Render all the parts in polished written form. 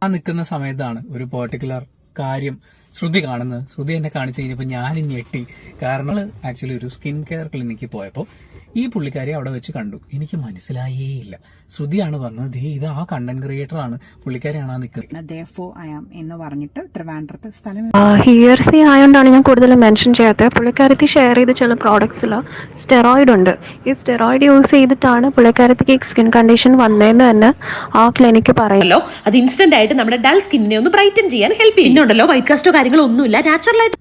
ആ നിൽക്കുന്ന സമയത്താണ് ഒരു പെർട്ടിക്കുലർ കാര്യം ശ്രുതി കാണുന്നത്. ശ്രുതി എന്നെ കാണിച്ചു കഴിഞ്ഞപ്പോൾ ഞാൻ ഞെട്ടി. കാരണം ആക്ച്വലി ഒരു സ്കിൻ കെയർ ക്ലിനിക്കിൽ പോയപ്പോൾ ഈ പുള്ളിക്കാരി അവിടെ വെച്ച് കണ്ടു. എനിക്ക് മനസ്സിലായേ ഇല്ല. ശ്രുതിയാണ് പറഞ്ഞത്, ഇത് ആ കണ്ടന്റ് ക്രിയേറ്റർ ആണ്, പുള്ളിക്കാരിയാണ് ആ നിൽക്കുന്നത് എന്ന് പറഞ്ഞിട്ട് ട്രിവാൻഡ്രത്ത് സ്ഥലം ഹിയർസി ആയതുകൊണ്ടാണ് ഞാൻ കൂടുതൽ മെൻഷൻ ചെയ്യാത്തത്. പുള്ളിക്കാരത്തി ഷെയർ ചെയ്ത ചില പ്രോഡക്ട്സിൽ സ്റ്റെറോയിഡ് ഉണ്ട്. ഈ സ്റ്റെറോയിഡ് യൂസ് ചെയ്തിട്ടാണ് പുള്ളിക്കാരത്തിക്ക് സ്കിൻ കണ്ടീഷൻ വന്നതെന്ന് തന്നെ ആ ക്ലിനിക്ക് പറയുമല്ലോ. അത് ഇൻസ്റ്റന്റ് ആയിട്ട് നമ്മുടെ ഡൾ സ്കിന്നിനെ ഒന്ന് ബ്രൈറ്റൻ ചെയ്യാൻ ഹെൽപ്പ് ചെയ്യും. പിന്നുണ്ടല്ലോ വൈറ്റ് കാസ്റ്റോ കാര്യങ്ങളൊന്നുമില്ല, നാച്ചുറൽ ആയിട്ട്.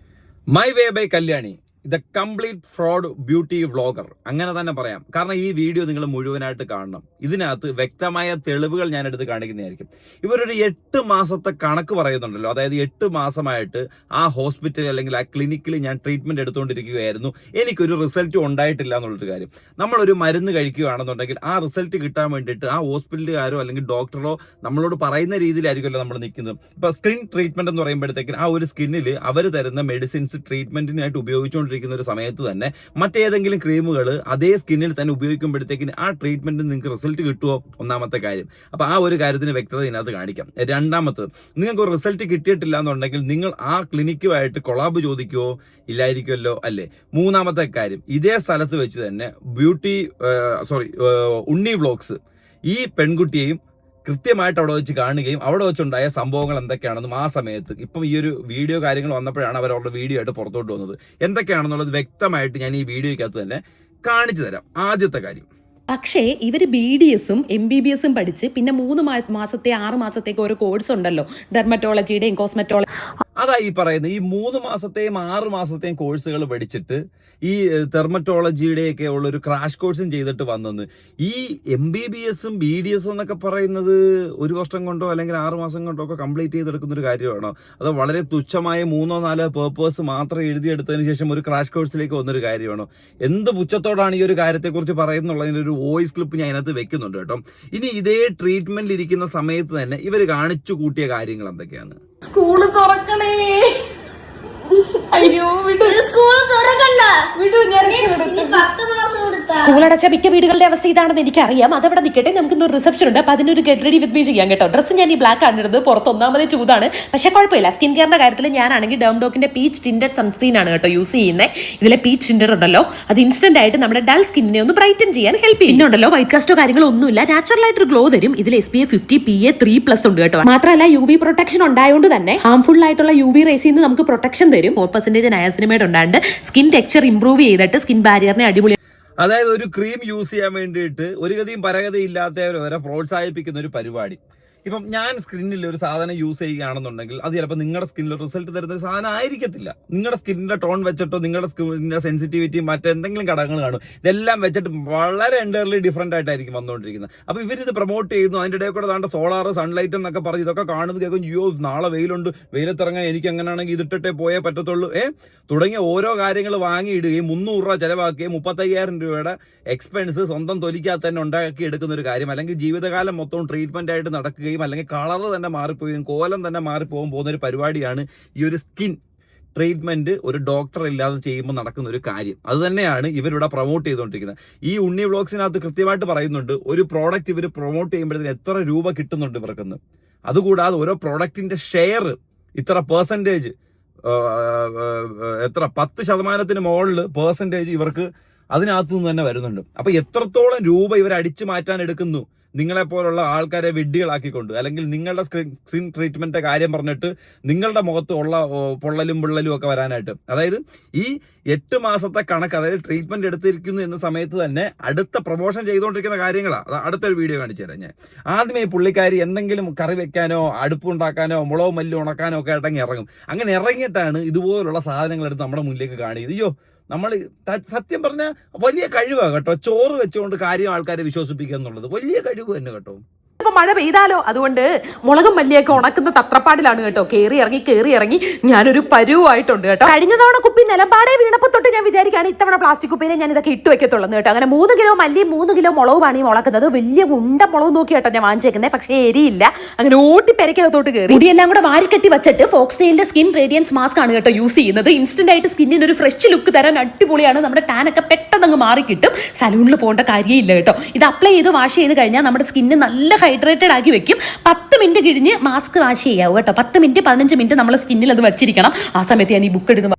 My way by Kalyani, the complete fraud beauty vlogger, അങ്ങനെ തന്നെ പറയാം. കാരണം ഈ വീഡിയോ നിങ്ങൾ മുഴുവനായിട്ട് കാണണം. ഇതിനകത്ത് വ്യക്തമായ തെളിവുകൾ ഞാൻ എടുത്ത് കാണിക്കുന്നതായിരിക്കും. ഇവരൊരു 8 മാസത്തെ കണക്ക് പറയുന്നുണ്ടല്ലോ. അതായത് 8 മാസമായിട്ട് ആ ഹോസ്പിറ്റൽ അല്ലെങ്കിൽ ആ ക്ലിനിക്കിൽ ഞാൻ ട്രീറ്റ്മെന്റ് എടുത്തുകൊണ്ടിരിക്കുകയായിരുന്നു, എനിക്കൊരു റിസൾട്ട് ഉണ്ടായിട്ടില്ല എന്നുള്ളൊരു കാര്യം. നമ്മളൊരു മരുന്ന് കഴിക്കുകയാണെന്നുണ്ടെങ്കിൽ ആ റിസൾട്ട് കിട്ടാൻ വേണ്ടിയിട്ട് ആ ഹോസ്പിറ്റലുകാരോ അല്ലെങ്കിൽ ഡോക്ടറോ നമ്മളോട് പറയുന്ന രീതിയിലായിരിക്കുമല്ലോ നമ്മൾ നിൽക്കുന്നത്. ഇപ്പൊ സ്കിൻ ട്രീറ്റ്മെന്റ് എന്ന് പറയുമ്പോഴത്തേക്കും ആ ഒരു സ്കിന്നിൽ അവർ തരുന്ന മെഡിസിൻസ് ട്രീറ്റ്മെന്റിനായിട്ട് ഉപയോഗിച്ചുകൊണ്ടിരിക്കുന്ന ഒരു സമയത്ത് തന്നെ മറ്റേതെങ്കിലും ക്രീമുകൾ അതേ സ്കിന്നിൽ തന്നെ ഉപയോഗിക്കുമ്പോഴത്തേക്കിന് ആ ട്രീറ്റ്മെന്റിന് നിങ്ങൾക്ക് റിസൾട്ട് കിട്ടുമോ? ഒന്നാമത്തെ കാര്യം. അപ്പൊ ആ ഒരു കാര്യത്തിന് വ്യക്തത ഇതിനകത്ത് കാണിക്കാം. രണ്ടാമത്തത്, നിങ്ങൾക്ക് ഒരു റിസൾട്ട് കിട്ടിയിട്ടില്ല എന്നുണ്ടെങ്കിൽ നിങ്ങൾ ആ ക്ലിനിക്കുമായിട്ട് കൊളാബ് ചോദിക്കുമോ? ഇല്ലായിരിക്കുമല്ലോ, അല്ലേ? മൂന്നാമത്തെ കാര്യം, ഇതേ സ്ഥലത്ത് വെച്ച് തന്നെ ഉണ്ണി വ്ളോഗ്സ് ഈ പെൺകുട്ടിയെയും കൃത്യമായിട്ട് അവിടെ വെച്ച് കാണുകയും അവിടെ വെച്ചുണ്ടായ സംഭവങ്ങൾ എന്തൊക്കെയാണെന്നും ആ സമയത്ത് ഇപ്പം ഈ ഒരു വീഡിയോ കാര്യങ്ങൾ വന്നപ്പോഴാണ് അവർ അവരുടെ വീഡിയോ ആയിട്ട് പുറത്തോട്ട് വന്നത്. എന്തൊക്കെയാണെന്നുള്ളത് വ്യക്തമായിട്ട് ഞാൻ ഈ വീഡിയോയ്ക്കകത്ത് തന്നെ കാണിച്ചു തരാം. ആദ്യത്തെ കാര്യം, പക്ഷേ ഇവർ BDSും MBBSും പഠിച്ച് പിന്നെ 3 മാസത്തെ 6 മാസത്തേക്ക് ഓരോ കോഴ്സ് ഉണ്ടല്ലോ, ഡെർമറ്റോളജിയുടെയും കോസ്മെറ്റോളജി. അതാ ഈ പറയുന്നത്. ഈ 3 മാസത്തെയും 6 മാസത്തെയും കോഴ്സുകൾ പഠിച്ചിട്ട് ഈ തെർമറ്റോളജിയുടെയൊക്കെ ഉള്ള ഒരു ക്രാഷ് കോഴ്സും ചെയ്തിട്ട് വന്നെന്ന്. ഈ MBBSും BDSും എന്നൊക്കെ പറയുന്നത് 1 വർഷം കൊണ്ടോ അല്ലെങ്കിൽ 6 മാസം കൊണ്ടോ ഒക്കെ കംപ്ലീറ്റ് ചെയ്തെടുക്കുന്ന ഒരു കാര്യമാണോ? അതോ വളരെ തുച്ഛമായ 3-4 പേർപ്പേഴ്സ് മാത്രം എഴുതിയെടുത്തതിന് ശേഷം ഒരു ക്രാഷ് കോഴ്സിലേക്ക് വന്നൊരു കാര്യമാണോ? എന്ത് പുച്ഛത്തോടാണ് ഈ ഒരു കാര്യത്തെക്കുറിച്ച് പറയുന്നുള്ളതിനൊരു വോയിസ് ക്ലിപ്പ് ഞാൻ അതിനകത്ത് വെക്കുന്നുണ്ട് കേട്ടോ. ഇനി ഇതേ ട്രീറ്റ്മെന്റിൽ ഇരിക്കുന്ന സമയത്ത് തന്നെ ഇവർ കാണിച്ചു കൂട്ടിയ കാര്യങ്ങൾ എന്തൊക്കെയാണ്? സ്കൂള് തുറക്കണേ, അയ്യോ സ്കൂൾ തുറക്കണ്ട, സ്കൂൾ അടച്ച മിക്ക വീടുകളുടെ അവസ്ഥ ഇതാണെന്ന് എനിക്കറിയാം. അതവിടെ നിൽക്കട്ടെ, നമുക്ക് ഇന്നൊരു റിസപ്ഷൻ ഉണ്ട്. അപ്പൊ അതിനൊരു ഗെറ്റ് റെഡി വിത്ത് മീ ചെയ്യാം കേട്ടോ. ഡ്രസ്സ് ഞാൻ ഈ ബ്ലാക്ക് ആണ് ഇടുന്നത്, പുറത്ത് ഒന്നാമത് ചൂടാണ്. പക്ഷെ കുഴപ്പമില്ല. സ്കിൻ കെയറിന്റെ കാര്യത്തിൽ ഞാനാണെങ്കിൽ ഡോക്കിന്റെ പീച്ച് ടിൻഡഡ് സൺസ്ക്രീൻ ആണ് കേട്ടോ യൂസ് ചെയ്യുന്നത്. ഇതിലെ പീച്ച് ടിൻഡഡ് ഉണ്ടല്ലോ, അത് ഇൻസ്റ്റന്റ് ആയിട്ട് നമ്മുടെ ഡൾ സ്കിന്നിനെ ഒന്ന് ബ്രൈറ്റൻ ചെയ്യാൻ ഹെൽപ്പ് ചെയ്യും. പിന്നുണ്ടല്ലോ വൈറ്റ് കാസ്റ്റോ കാര്യങ്ങളൊന്നുമില്ല, നാച്ചുറൽ ആയിട്ടൊരു ഗ്ലോ തരും. ഇതിൽ SPF 50 PA 3+ ഉണ്ട് കേട്ടോ. മാത്രമല്ല UV പ്രൊട്ടക്ഷൻ ഉണ്ടായതുകൊണ്ട് തന്നെ ഹാർംഫുൾ ആയിട്ടുള്ള UV റേസിൽ നിന്ന് നമുക്ക് പ്രൊട്ടക്ഷൻ തരും. 4% നയാസിനമൈഡ് ഉണ്ടാണ്ട് സ്കിൻ ടെക്സ്ചർ ഇംപ്രൂവ് ചെയ്തിട്ട് സ്കിൻ ബാരിയറിനെ അടിപൊളി. അതായത് ഒരു ക്രീം യൂസ് ചെയ്യാൻ വേണ്ടിയിട്ട് ഒരു ഗതിയും പരഗതിയും ഇല്ലാത്തവരെ വരെ പ്രോത്സാഹിപ്പിക്കുന്ന ഒരു പരിപാടി. ഇപ്പം ഞാൻ സ്കിന്നിൽ ഒരു സാധനം യൂസ് ചെയ്യുകയാണെന്നുണ്ടെങ്കിൽ അത് ചിലപ്പോൾ നിങ്ങളുടെ സ്കിന്നിൽ റിസൾട്ട് തരുന്ന ഒരു സാധനം ആയിരിക്കത്തില്ല. നിങ്ങളുടെ സ്കിന്നിന്റെ ടോൺ വെച്ചിട്ടോ നിങ്ങളുടെ സ്കിന്നിന്റെ സെൻസിറ്റിവിറ്റി മറ്റെന്തെങ്കിലും ഘടകങ്ങൾ കാണും. ഇതെല്ലാം വെച്ചിട്ട് വളരെ എൻറ്റയർലി ഡിഫറെന്റ് ആയിട്ടായിരിക്കും വന്നുകൊണ്ടിരിക്കുന്നത്. അപ്പോൾ ഇവരിത് പ്രൊമോട്ട് ചെയ്യുന്നു. അതിൻ്റെ ഇടയിൽ കൂടെ താണ്ട സോളാർ സൺലൈറ്റ് എന്നൊക്കെ പറഞ്ഞ് ഇതൊക്കെ കാണുന്നത് കേൾക്കും. അയ്യോ നാളെ വെയിലുണ്ട്, വെയിലത്തിറങ്ങാൻ എനിക്ക് എങ്ങനെയാണെങ്കിൽ ഇതിട്ടിട്ടേ പോയേ പറ്റത്തുള്ളൂ തുടങ്ങിയ ഓരോ കാര്യങ്ങൾ വാങ്ങിയിടുകയും 300 രൂപ ചിലവാക്കുകയും 35,000 രൂപയുടെ എക്സ്പെൻസ് സ്വന്തം തൊലിക്കകത്ത് തന്നെ ഉണ്ടാക്കി എടുക്കുന്ന ഒരു കാര്യം. അല്ലെങ്കിൽ ജീവിതകാലം മൊത്തവും ട്രീറ്റ്മെന്റ് ആയിട്ട് നടക്കുകയും അല്ലെങ്കിൽ കളർ തന്നെ മാറിപ്പോവുകയും കോലം തന്നെ പോകുന്ന ഒരു പരിപാടിയാണ് ഈ ഒരു സ്കിൻ ട്രീറ്റ്മെന്റ് ഒരു ഡോക്ടർ ഇല്ലാതെ ചെയ്യുമ്പോൾ നടക്കുന്ന ഒരു കാര്യം. അത് തന്നെയാണ് ഇവരിവിടെ പ്രൊമോട്ട് ചെയ്തുകൊണ്ടിരിക്കുന്നത്. ഈ ഉണ്ണി വ്ളോഗ്സിനകത്ത് കൃത്യമായിട്ട് പറയുന്നുണ്ട് ഒരു പ്രോഡക്റ്റ് ഇവർ പ്രൊമോട്ട് ചെയ്യുമ്പോഴത്തേന് എത്ര രൂപ കിട്ടുന്നുണ്ട് ഇവർക്കെന്ന്. അതുകൂടാതെ ഓരോ പ്രോഡക്റ്റിന്റെ ഷെയർ ഇത്ര പെർസെൻറ്റേജ്, എത്ര 10% മുകളിൽ പെർസെൻറ്റേജ് ഇവർക്ക് അതിനകത്തു നിന്ന് തന്നെ വരുന്നുണ്ട്. അപ്പൊ എത്രത്തോളം രൂപ ഇവർ അടിച്ചു മാറ്റാൻ എടുക്കുന്നു നിങ്ങളെപ്പോലുള്ള ആൾക്കാരെ വെഡ്ഡികളാക്കിക്കൊണ്ട്, അല്ലെങ്കിൽ നിങ്ങളുടെ സ്കിൻ ട്രീറ്റ്മെന്റിന്റെ കാര്യം പറഞ്ഞിട്ട് നിങ്ങളുടെ മുഖത്ത് ഉള്ള പൊള്ളലും പിള്ളലും ഒക്കെ വരാനായിട്ട്. അതായത് ഈ 8 മാസത്തെ കണക്ക്, അതായത് ട്രീറ്റ്മെന്റ് എടുത്തിരിക്കുന്നു എന്ന സമയത്ത് തന്നെ അടുത്ത പ്രൊമോഷൻ ചെയ്തുകൊണ്ടിരിക്കുന്ന കാര്യങ്ങളാണ്. അത് അടുത്തൊരു വീഡിയോ കാണിച്ചു തരാം ഞാൻ. ആദ്യമേ പുള്ളിക്കാരി എന്തെങ്കിലും കറി വെക്കാനോ അടുപ്പുണ്ടാക്കാനോ മുളക് മല്ലി ഉണക്കാനോ ഒക്കെ ആയിട്ടെങ്കിൽ ഇറങ്ങും. അങ്ങനെ ഇറങ്ങിയിട്ടാണ് ഇതുപോലുള്ള സാധനങ്ങൾ എടുത്ത് നമ്മുടെ മുന്നിലേക്ക് കാണിയത്. അയ്യോ നമ്മൾ സത്യം പറഞ്ഞാൽ വലിയ കഴിവാണ് കേട്ടോ. ചോറ് വെച്ചുകൊണ്ട് കാര്യം ആൾക്കാരെ വിശ്വസിപ്പിക്കുക എന്നുള്ളത് വലിയ കഴിവ് തന്നെ കേട്ടോ. ഇപ്പൊ മഴ പെയ്താലോ, അതുകൊണ്ട് മുളകും മല്ലിയൊക്കെ ഉണക്കുന്ന തത്രപ്പാടിലാണ് കേട്ടോ. കേറി ഇറങ്ങി ഞാനൊരു പരുവായിട്ടുണ്ട് കേട്ടോ. കഴിഞ്ഞ തവണ കുപ്പി നിലപാടെ വീണപ്പോ തൊട്ട് ഞാൻ വിചാരിക്കുകയാണ് ഇത്തവണ പ്ലാസ്റ്റിക് കുപ്പിയിലെ ഞാൻ ഇതൊക്കെ ഇട്ട് വെക്കത്തുള്ളൂ കേട്ടോ. അങ്ങനെ 3 കിലോ മല്ലിയും 3 കിലോ മുളകുമാണ് ഈ മുളക്കുന്നത്. വലിയ ഉണ്ട മുളക് നോക്കി കേട്ടോ ഞാൻ വാങ്ങിച്ചേക്കുന്നത്. പക്ഷേ എരിയില്ല. അങ്ങനെ ഓട്ടി പെരക്കകത്തോട്ട് കയറി മുടിയെല്ലാം കൂടെ വാരിക്കെട്ടി വെച്ചിട്ട് ഫോക്സ്ടെയിലിന്റെ സ്കിൻ റേഡിയൻസ് മാസ്ക് ആണ് കേട്ടോ യൂസ് ചെയ്യുന്നത്. ഇൻസ്റ്റന്റ് ആയിട്ട് സ്കിന്നിന് ഒരു ഫ്രഷ് ലുക്ക് തരാൻ അടിപൊളിയാണ്. നമ്മുടെ ടാനൊക്കെ പെട്ടെന്ന് അങ്ങ് മാറി കിട്ടും. സലൂണിൽ പോകേണ്ട കാര്യമില്ല കേട്ടോ. ഇത് അപ്ലൈ ചെയ്ത് വാഷ് ചെയ്ത് കഴിഞ്ഞാൽ നമ്മുടെ സ്കിന്ന് നല്ല ഹൈഡ്രേറ്റഡ് ആക്കി വെക്കും. 10 മിനിറ്റ് കഴിഞ്ഞ് മാസ്ക് വാഷ് ചെയ്യാവും കേട്ടോ. 10 മിനിറ്റ് 15 മിനിറ്റ് നമ്മൾ സ്കിന്നിൽ അത് വെച്ചിരിക്കണം. ആ സമയത്ത് ഞാൻ ഈ ബുക്ക് എടുക്കുന്ന